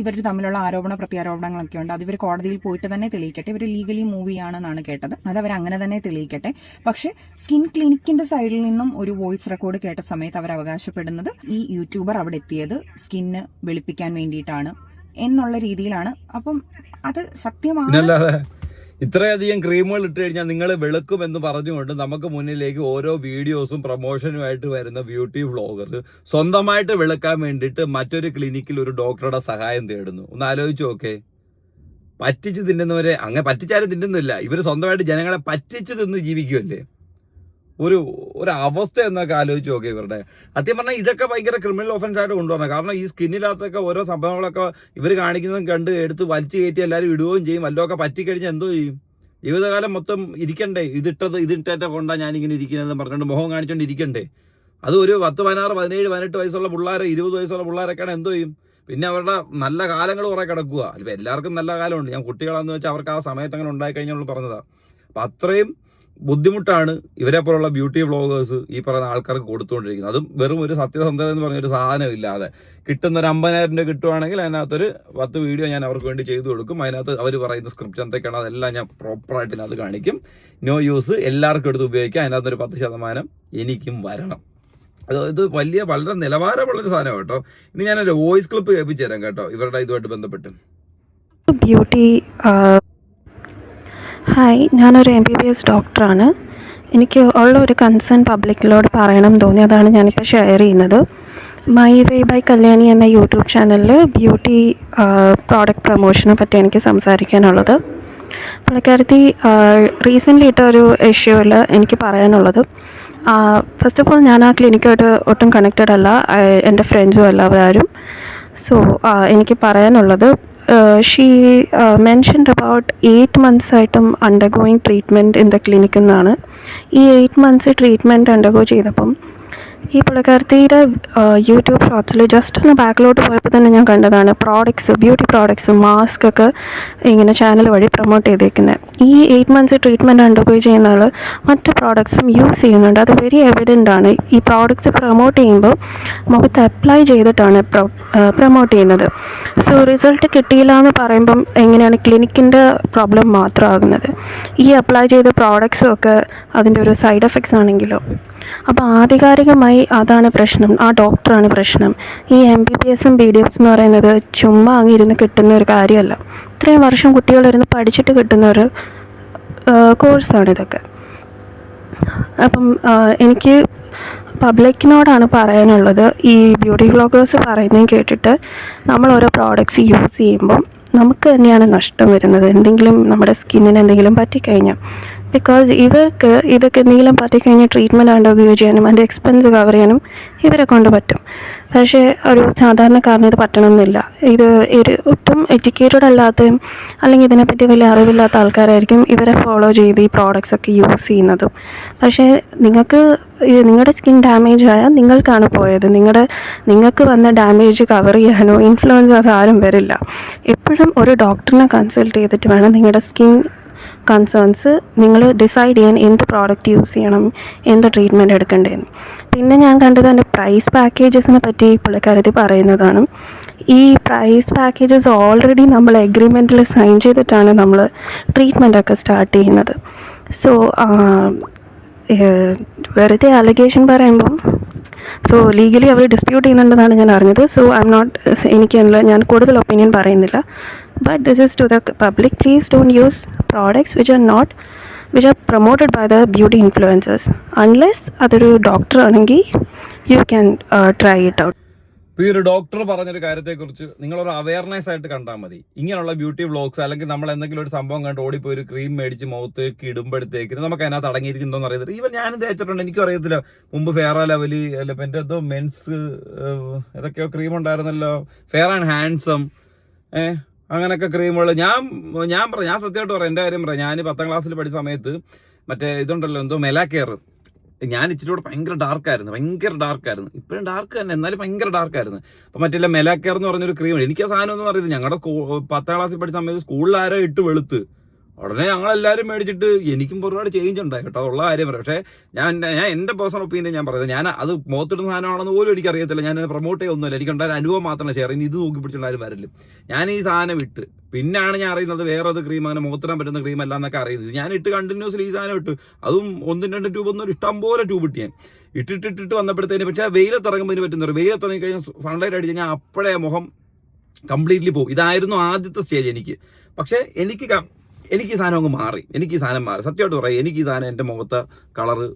ഇവർ തമ്മിലുള്ള ആരോപണ പ്രത്യാരോപണങ്ങളൊക്കെ ഉണ്ട്. അത് ഇവർ കോടതിയിൽ പോയിട്ട് തന്നെ തെളിയിക്കട്ടെ. ഇവർ ലീഗലി മൂവ് ചെയ്യാണെന്നാണ് കേട്ടത്. അത് അവർ അങ്ങനെ തന്നെ തെളിയിക്കട്ടെ. പക്ഷെ സ്കിൻ ക്ലിനിക്കിന്റെ സൈഡിൽ നിന്നും ഒരു വോയിസ് റെക്കോർഡ് കേട്ട സമയത്ത് അവർ അവകാശപ്പെടുന്നത് ഈ യൂട്യൂബർ അവിടെ എത്തിയത് സ്കിന്ന് വെളുപ്പിക്കാൻ വേണ്ടിയിട്ടാണ് എന്നുള്ള രീതിയിലാണ്. അപ്പം അത് സത്യമാണ്. ഇത്രയധികം ക്രീമുകൾ ഇട്ട് കഴിഞ്ഞാൽ നിങ്ങൾ വെളുക്കുമെന്ന് പറഞ്ഞുകൊണ്ട് നമുക്ക് മുന്നിലേക്ക് ഓരോ വീഡിയോസും പ്രൊമോഷനുമായിട്ട് വരുന്ന ബ്യൂട്ടി വ്ളോഗർ സ്വന്തമായിട്ട് വെളുക്കാൻ വേണ്ടിയിട്ട് മറ്റൊരു ക്ലിനിക്കിൽ ഒരു ഡോക്ടറുടെ സഹായം തേടുന്നു. ഒന്ന് ആലോചിച്ച് നോക്കേ. പറ്റിച്ച് തിന്നുന്നവരെ അങ്ങനെ പറ്റിച്ചാലും തിന്നുന്നില്ല, ഇവർ സ്വന്തമായിട്ട് ജനങ്ങളെ പറ്റിച്ച് തിന്ന് ജീവിക്കുമല്ലേ. ഒരു അവസ്ഥ എന്നൊക്കെ ആലോചിച്ച് നോക്കി ഇവരുടെ. സത്യം പറഞ്ഞാൽ ഇതൊക്കെ ഭയങ്കര ക്രിമിനൽ ഒഫൻസ് ആയിട്ട് കൊണ്ടുവരണം. കാരണം ഈ സ്കിന്നിനകത്തൊക്കെ ഓരോ സംഭവങ്ങളൊക്കെ ഇവർ കാണിക്കുന്നതും കണ്ട് എടുത്ത് വലിച്ചു കയറ്റി എല്ലാവരും ഇടുകയും ചെയ്യും. വല്ലതൊക്കെ പറ്റിക്കഴിഞ്ഞാൽ എന്തോ ചെയ്യും? ജീവിതകാലം മൊത്തം ഇരിക്കണ്ടേ? ഇതിട്ടേറ്റ കൊണ്ടാണ് ഞാനിങ്ങനെ ഇരിക്കുന്നതെന്ന് പറഞ്ഞുകൊണ്ട് മുഖം കാണിച്ചുകൊണ്ട് ഇരിക്കണ്ടേ? അത് ഒരു 10, 16, 17, 18 വയസ്സുള്ള പിള്ളേർ, 20 വയസ്സുള്ള പിള്ളേരൊക്കെയാണ് എന്തോ ചെയ്യും? പിന്നെ അവരുടെ നല്ല കാലങ്ങൾ കുറേ കിടക്കുക. ഇപ്പം എല്ലാവർക്കും നല്ല കാലമുണ്ട്. ഞാൻ കുട്ടികളാണെന്ന് വെച്ചാൽ അവർക്ക് ആ സമയത്ത് അങ്ങനെ ഉണ്ടായിക്കഴിഞ്ഞാൽ പറഞ്ഞതാണ്. അപ്പം അത്രയും ബുദ്ധിമുട്ടാണ് ഇവരെ പോലുള്ള ബ്യൂട്ടി വ്ളോഗേഴ്സ് ഈ പറയുന്ന ആൾക്കാർക്ക് കൊടുത്തുകൊണ്ടിരിക്കുന്നത്. അതും വെറും ഒരു സത്യസന്ധത എന്ന് പറഞ്ഞൊരു സാധനം ഇല്ലാതെ കിട്ടുന്ന ഒരു 50,000 രൂപ കിട്ടുവാണെങ്കിൽ അതിനകത്തൊരു 10 വീഡിയോ ഞാൻ അവർക്ക് വേണ്ടി ചെയ്തു കൊടുക്കും. അതിനകത്ത് അവർ പറയുന്ന സ്ക്രിപ്റ്റ് എന്തൊക്കെയാണ് അതെല്ലാം ഞാൻ പ്രോപ്പറായിട്ട് ഇതിനകത്ത് കാണിക്കും. നോ യൂസ്, എല്ലാവർക്കും എടുത്ത് ഉപയോഗിക്കാം. അതിനകത്തൊരു 10% എനിക്കും വരണം. ഇത് വളരെ നിലവാരമുള്ളൊരു സാധനം കേട്ടോ. ഇനി ഞാനൊരു വോയിസ് ക്ലിപ്പ് കേൾപ്പിച്ചു തരാം കേട്ടോ, ഇവരുടെ ഇതുമായിട്ട് ബന്ധപ്പെട്ട്. ബ്യൂട്ടി ഹായ്, ഞാനൊരു MBBS ഡോക്ടറാണ്. എനിക്ക് ഉള്ള ഒരു കൺസേൺ പബ്ലിക്കിലോട് പറയണം തോന്നി, അതാണ് ഞാനിപ്പോൾ ഷെയർ ചെയ്യുന്നത്. മൈ വേ ബൈ കല്യാണി എന്ന യൂട്യൂബ് ചാനലിൽ ബ്യൂട്ടി പ്രോഡക്റ്റ് പ്രൊമോഷനെ പറ്റി എനിക്ക് സംസാരിക്കാനുള്ളത്. പുള്ളിക്കാരത്തി റീസെൻ്റ്ലി ഇട്ട ഒരു ഇഷ്യൂവിൽ എനിക്ക് പറയാനുള്ളത്, ഫസ്റ്റ് ഓഫ് ഓൾ ഞാൻ ആ ക്ലിനിക്കായിട്ട് ഒട്ടും കണക്റ്റഡ് അല്ല, എൻ്റെ ഫ്രണ്ട്സും അല്ല അവരാരും. സോ എനിക്ക് പറയാനുള്ളത്, she mentioned about 8 months ആയിട്ടും undergoing treatment in the clinic എന്നാണ്. ഈ 8 months ട്രീറ്റ്മെൻറ്റ് അണ്ടർഗോ ചെയ്തപ്പം ഈ പുള്ളിക്കാരത്തിയുടെ യൂട്യൂബ് ഷോർട്സിൽ ജസ്റ്റ് ഒന്ന് ബാക്കിലോട്ട് പോയപ്പോൾ തന്നെ ഞാൻ കണ്ടതാണ് ബ്യൂട്ടി പ്രോഡക്ട്സ്, മാസ്ക് ഒക്കെ ഇങ്ങനെ ചാനൽ വഴി പ്രൊമോട്ട് ചെയ്തേക്കുന്നത്. ഈ 8 months ട്രീറ്റ്മെൻറ്റ് അണ്ടർഗോ ചെയ്യുന്ന ആൾ മറ്റ് പ്രോഡക്ട്സും യൂസ് ചെയ്യുന്നുണ്ട്. അത് വെരി എവിഡൻ്റ് ആണ്. ഈ പ്രോഡക്ട്സ് പ്രൊമോട്ട് ചെയ്യുമ്പോൾ മുഖത്ത് അപ്ലൈ ചെയ്തിട്ടാണ് പ്രൊമോട്ട് ചെയ്യുന്നത്. സോ റിസൾട്ട് കിട്ടിയില്ല എന്ന് പറയുമ്പം എങ്ങനെയാണ് ക്ലിനിക്കിൻ്റെ പ്രോബ്ലം മാത്രമാകുന്നത്? ഈ അപ്ലൈ ചെയ്ത പ്രോഡക്ട്സും ഒക്കെ അതിൻ്റെ ഒരു സൈഡ് എഫക്ട്സ് ആണെങ്കിലോ. അപ്പോൾ ആധികാരികമായി അതാണ് പ്രശ്നം, ആ ഡോക്ടറാണ് പ്രശ്നം. ഈ MBBSും BDS എന്ന് പറയുന്നത് ചുമ്മാ അങ്ങിരുന്ന് കിട്ടുന്ന ഒരു കാര്യമല്ല. ഇത്രയും വർഷം കുട്ടികളിരുന്ന് പഠിച്ചിട്ട് കിട്ടുന്ന ഒരു കോഴ്സാണ് ഇതൊക്കെ. അപ്പം എനിക്ക് പബ്ലിക്കിനോടാണ് പറയാനുള്ളത്, ഈ ബ്യൂട്ടി വ്ളോഗേഴ്സ് പറയുന്നതും കേട്ടിട്ട് നമ്മൾ ഓരോ പ്രോഡക്റ്റ്സ് യൂസ് ചെയ്യുമ്പം നമുക്ക് തന്നെയാണ് നഷ്ടം വരുന്നത്. എന്തെങ്കിലും നമ്മുടെ സ്കിന്നിന് എന്തെങ്കിലും പറ്റിക്കഴിഞ്ഞാൽ ബിക്കോസ് ഇവർക്ക് ഇതൊക്കെ എന്തെങ്കിലും പറ്റിക്കഴിഞ്ഞാൽ ട്രീറ്റ്മെൻറ്റ് അണ്ടർഗോ ചെയ്യാനും അതിൻ്റെ എക്സ്പെൻസ് കവർ ചെയ്യാനും ഇവരെ കൊണ്ട് പറ്റും. പക്ഷേ ഒരു സാധാരണക്കാരന് ഇത് പറ്റണമെന്നില്ല. ഇത് ഒട്ടും എഡ്യൂക്കേറ്റഡ് അല്ലാത്തതും അല്ലെങ്കിൽ ഇതിനെപ്പറ്റി വലിയ അറിവില്ലാത്ത ആൾക്കാരായിരിക്കും ഇവരെ ഫോളോ ചെയ്ത് ഈ പ്രോഡക്റ്റ്സ് ഒക്കെ യൂസ് ചെയ്യുന്നതും. പക്ഷേ നിങ്ങളുടെ സ്കിൻ ഡാമേജ് ആയാൽ നിങ്ങൾക്കാണ് പോയത്. നിങ്ങൾക്ക് വന്ന ഡാമേജ് കവർ ചെയ്യാനോ ഇൻഫ്ലുവൻസേഴ്സ് ആരും വരില്ല. എപ്പോഴും ഒരു ഡോക്ടറിനെ കൺസൾട്ട് ചെയ്തിട്ട് വേണം നിങ്ങളുടെ സ്കിൻ കൺസേൺസ് നിങ്ങൾ ഡിസൈഡ് ചെയ്യാൻ എന്ത് പ്രോഡക്റ്റ് യൂസ് ചെയ്യണം, എന്ത് ട്രീറ്റ്മെൻറ്റ് എടുക്കേണ്ടതെന്ന്. പിന്നെ ഞാൻ കണ്ടത് എൻ്റെ പ്രൈസ് പാക്കേജസിനെ പറ്റി പുള്ളിക്കാരത്തി പറയുന്നതാണ്. ഈ പ്രൈസ് പാക്കേജസ് ഓൾറെഡി നമ്മൾ എഗ്രിമെൻറ്റിൽ സൈൻ ചെയ്തിട്ടാണ് നമ്മൾ ട്രീറ്റ്മെൻറ്റൊക്കെ സ്റ്റാർട്ട് ചെയ്യുന്നത്. സോ വെറുതെ അലിഗേഷൻ പറയുമ്പം ലീഗലി അവർ ഡിസ്പ്യൂട്ട് ചെയ്യുന്നുണ്ടെന്നാണ് ഞാൻ അറിഞ്ഞത്. ഞാൻ കൂടുതൽ ഒപ്പീനിയൻ പറയുന്നില്ല. But this is to the public. Please don't use products which are promoted by the beauty influencers. Unless അതൊരു ഡോക്ടർ ആണെങ്കിൽ you can try it out. ഇപ്പോൾ ഈ ഒരു ഡോക്ടർ പറഞ്ഞൊരു കാര്യത്തെക്കുറിച്ച് നിങ്ങളൊരു അവയർനെസ് ആയിട്ട് കണ്ടാൽ മതി. ഇങ്ങനെയുള്ള ബ്യൂട്ടി വ്ളോഗ്സ് അല്ലെങ്കിൽ നമ്മൾ എന്തെങ്കിലും ഒരു സംഭവം കണ്ട് ഓടിപ്പോയി ഒരു ക്രീം മേടിച്ച് മുഖത്തേക്ക് ഇടുമ്പോഴത്തേക്ക് നമുക്ക് അതിനകത്ത് അടങ്ങിയിരിക്കുന്നതെന്ന് അറിയത്തില്ല. ഈവൻ ഞാനും തേച്ചിട്ടുണ്ട്, എനിക്കും അറിയത്തില്ല. മുമ്പ് ഫെയർ ലവലി അല്ല എൻ്റെ എന്തോ മെൻസ് ഏതൊക്കെയോ ക്രീം ഉണ്ടായിരുന്നല്ലോ, ഫെയർ ആൻഡ് ഹാൻഡ്സം, അങ്ങനെയൊക്കെ ക്രീമുകൾ. ഞാൻ സത്യമായിട്ട് പറയാം, എൻ്റെ കാര്യം പറയാം. ഞാൻ 10ാം ക്ലാസ്സിൽ പഠിച്ച സമയത്ത് മറ്റേ ഇതുണ്ടല്ലോ എന്തോ മെലാക്കെയർ, ഞാൻ ഇച്ചിരി കൂടെ ഭയങ്കര ഡാർക്കായിരുന്നു. ഇപ്പോഴും ഡാർക്ക് തന്നെ, എന്നാലും ഭയങ്കര ഡാർക്കായിരുന്നു. അപ്പം മറ്റേ മെലാക്കെയർ എന്ന് പറഞ്ഞൊരു ക്രീം, എനിക്ക് ആ സാധനം ഒന്നും അറിയില്ല. ഞങ്ങളുടെ 10ാം ക്ലാസ്സിൽ പഠിച്ച സമയത്ത് സ്കൂളിൽ ആരോ ഇട്ട് വെളുത്ത് ഉടനെ ഞങ്ങളെല്ലാവരും മേടിച്ചിട്ട് എനിക്കും ഒരുപാട് ചേഞ്ച് ഉണ്ടായി കേട്ടോ, ഉള്ള കാര്യം പറയാം. പക്ഷേ ഞാൻ എൻ്റെ പേഴ്സണൽ ഒപ്പീനിയൻ ഞാൻ പറയുന്നത്, ഞാൻ അത് മുഖത്തിടുന്ന സാധനമാണെന്ന് പോലും എനിക്കറിയത്തില്ല. ഞാനത് പ്രൊമോട്ട് ചെയ്യൊന്നുമില്ല, എനിക്കുണ്ടായ അനുഭവം മാത്രമേ ഷെയർ ചെയ്യുന്നത്. ഇത് നോക്കി പിടിച്ചിട്ടുണ്ടായാലും വരില്ല. ഞാൻ ഈ സാധനം ഇട്ട് പിന്നാണ് ഞാൻ അറിയുന്നത് വേറൊരു ക്രീം, അങ്ങനെ മുഖത്തിടാൻ പറ്റുന്ന ക്രീം അല്ല എന്നൊക്കെ അറിയുന്നത്. ഞാൻ ഇട്ട് കണ്ടിന്യൂസ്ലി ഈ സാധനം ഇട്ട്, അതും 1-2 ട്യൂബൊന്നും ഇഷ്ടം പോലെ ട്യൂബ് ഇട്ട് ഞാൻ ഇട്ടിട്ട് വന്നപ്പോഴത്തേന്. പക്ഷേ വെയിലത്തിറങ്ങുമ്പോൾ ഇതിന് പറ്റുന്നത്, വെയിലത്തിറങ്ങി കഴിഞ്ഞാൽ സൺലൈറ്റ് അടിച്ച് കഴിഞ്ഞാൽ അപ്പോഴേ മുഖം കംപ്ലീറ്റ്ലി പോകും. ഇതായിരുന്നു ആദ്യത്തെ സ്റ്റേജ് എനിക്ക്. പക്ഷേ എനിക്ക് ഈ സാധനം അങ്ങ് മാറി. സത്യമായിട്ട് പറയാം, എനിക്ക് ഈ സാധനം എൻ്റെ മുഖത്തെ കളറ്,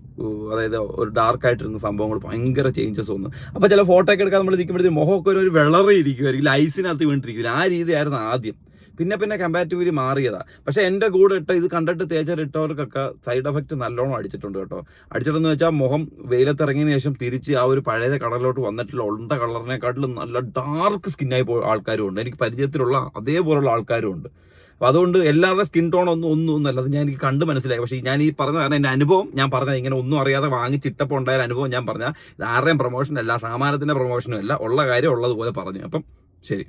അതായത് ഒരു ഡാർക്കായിട്ടിരുന്ന സംഭവങ്ങൾ ഭയങ്കര ചേഞ്ചസ് വന്നു. അപ്പോൾ ചില ഫോട്ടോ ഒക്കെ എടുക്കാൻ നമ്മൾ നിൽക്കുമ്പോഴത്തേക്കും മുഖമൊക്കെ ഒരു വെള്ളറി ഇരിക്കുമായിരിക്കും, ഐസിനകത്ത് വീണിരിക്കില്ല. ആ രീതിയായിരുന്നു ആദ്യം. പിന്നെ കമ്പാരിറ്റീവ്ലി മാറിയതാണ്. പക്ഷേ എൻ്റെ കൂടെ ഇത് കണ്ടിട്ട് തേച്ചിട്ടവർക്കൊക്കെ സൈഡ് എഫക്റ്റ് നല്ലോണം അടിച്ചിട്ടുണ്ട് കേട്ടോ. അടിച്ചിട്ടെന്ന് വെച്ചാൽ മുഖം വെയിലത്തിറങ്ങിയതിന് ശേഷം തിരിച്ച് ആ ഒരു പഴയ കളറിലോട്ട് വന്നിട്ടുള്ള ഉണ്ട കളറിനെക്കാട്ടിലും നല്ല ഡാർക്ക് സ്കിന്നായി പോയ ആൾക്കാരും ഉണ്ട്. എനിക്ക് പരിചയത്തിലുള്ള അതേപോലുള്ള ആൾക്കാരും ഉണ്ട്. അപ്പോൾ അതുകൊണ്ട് എല്ലാവരുടെ സ്കിൻ ടോൺ ഒന്നുമല്ല, അത് എനിക്ക് കണ്ട് മനസ്സിലായി. പക്ഷേ ഞാൻ ഈ പറഞ്ഞ കാരണം എൻ്റെ അനുഭവം ഞാൻ പറഞ്ഞത്, ഇങ്ങനെ ഒന്നും അറിയാതെ വാങ്ങിച്ചിട്ടപ്പോൾ ഉണ്ടായ അനുഭവം ഞാൻ പറഞ്ഞാൽ ഇത് ആരുടെയും പ്രൊമോഷനല്ല, സാമാനത്തിൻ്റെ പ്രൊമോഷനും അല്ല, ഉള്ള കാര്യം ഉള്ളതുപോലെ പറഞ്ഞു. അപ്പം ശരി.